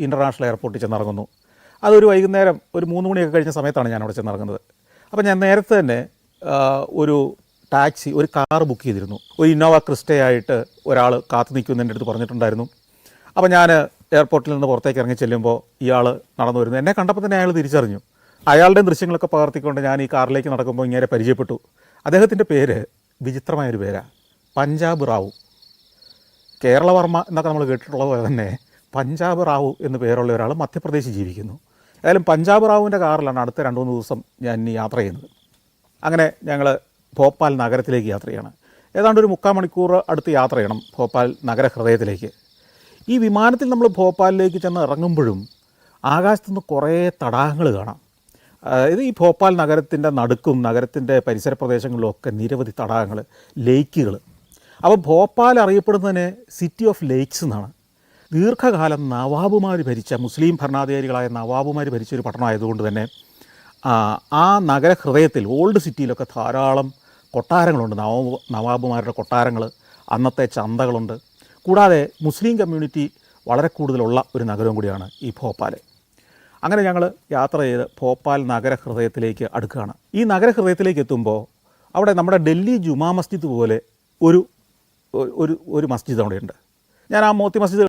International എയർപോർട്ടിൽ ചെന്നിറങ്ങുന്നു. അതൊരു വൈകുന്നേരം ഒരു 3 മണിയൊക്കെ കഴിഞ്ഞ സമയത്താണ് ഞാൻ അവിടെ ചെന്നിറങ്ങുന്നത്. അപ്പോൾ ഞാൻ നേരത്തെ തന്നെ ഒരു ടാക്സി, ഒരു കാർ ബുക്ക് ചെയ്തിരുന്നു. ഒരു ഇന്നോവ ക്രിസ്റ്റയായിട്ട് ഒരാൾ കാത്തു നിൽക്കുമെന്ന് എൻ്റെ അടുത്ത് പറഞ്ഞിട്ടുണ്ടായിരുന്നു. അപ്പോൾ ഞാൻ എയർപോർട്ടിൽ നിന്ന് പുറത്തേക്ക് ഇറങ്ങി ചെല്ലുമ്പോൾ ഇയാൾ നടന്നു വരുന്നു. എന്നെ കണ്ടപ്പോൾ തന്നെ അയാൾ തിരിച്ചറിഞ്ഞു. അയാളുടെ ദൃശ്യങ്ങളൊക്കെ പകർത്തിക്കൊണ്ട് ഞാൻ ഈ കാറിലേക്ക് നടക്കുമ്പോൾ ഇങ്ങനെ പരിചയപ്പെട്ടു. അദ്ദേഹത്തിൻ്റെ പേര് വിചിത്രമായൊരു പേരാണ്, പഞ്ചാബ് റാവു. കേരളവർമ്മ എന്നൊക്കെ നമ്മൾ കേട്ടിട്ടുള്ളത് പോലെ തന്നെ പഞ്ചാബ് റാവു എന്ന് പേരുള്ള ഒരാൾ മധ്യപ്രദേശിൽ ജീവിക്കുന്നു. ഏതായാലും പഞ്ചാബ് റാവുവിൻ്റെ കാറിലാണ് അടുത്ത 2-3 ദിവസം ഞാൻ ഇനി യാത്ര ചെയ്യുന്നത്. അങ്ങനെ ഞങ്ങൾ ഭോപ്പാൽ നഗരത്തിലേക്ക് യാത്ര ചെയ്യണം. ഏതാണ്ട് ഒരു 3/4 മണിക്കൂർ അടുത്ത് യാത്ര ചെയ്യണം ഭോപ്പാൽ നഗരഹൃദയത്തിലേക്ക്. ഈ വിമാനത്തിൽ നമ്മൾ ഭോപ്പാലിലേക്ക് ചെന്ന് ഇറങ്ങുമ്പോഴും ആകാശത്തുനിന്ന് കുറേ തടാകങ്ങൾ കാണാം. ഇത് ഈ ഭോപ്പാൽ നഗരത്തിൻ്റെ നടുക്കും നഗരത്തിൻ്റെ പരിസര പ്രദേശങ്ങളിലുമൊക്കെ നിരവധി തടാകങ്ങൾ, ലേക്കുകൾ. അപ്പോൾ ഭോപ്പാൽ അറിയപ്പെടുന്നതിന് സിറ്റി ഓഫ് ലേക്സ് എന്നാണ്. ദീർഘകാലം നവാബുമാർ ഭരിച്ച, മുസ്ലിം ഭരണാധികാരികളായ നവാബുമാർ ഭരിച്ചൊരു പട്ടണമായതുകൊണ്ട് തന്നെ ആ നഗരഹൃദയത്തിൽ ഓൾഡ് സിറ്റിയിലൊക്കെ ധാരാളം കൊട്ടാരങ്ങളുണ്ട്. നവാബുമാരുടെ കൊട്ടാരങ്ങൾ, അന്നത്തെ ചന്തകളുണ്ട്. കൂടാതെ മുസ്ലിം കമ്മ്യൂണിറ്റി വളരെ കൂടുതലുള്ള ഒരു നഗരവും കൂടിയാണ് ഈ ഭോപ്പാൽ. അങ്ങനെ ഞങ്ങൾ യാത്ര ചെയ്ത് ഭോപ്പാൽ നഗരഹൃദയത്തിലേക്ക് അടുക്കുകയാണ്. ഈ നഗരഹൃദയത്തിലേക്ക് എത്തുമ്പോൾ അവിടെ നമ്മുടെ ഡൽഹി ജുമാ മസ്ജിദ് പോലെ ഒരു മസ്ജിദ് അവിടെയുണ്ട്. ഞാൻ ആ മോത്തി മസ്ജിദ്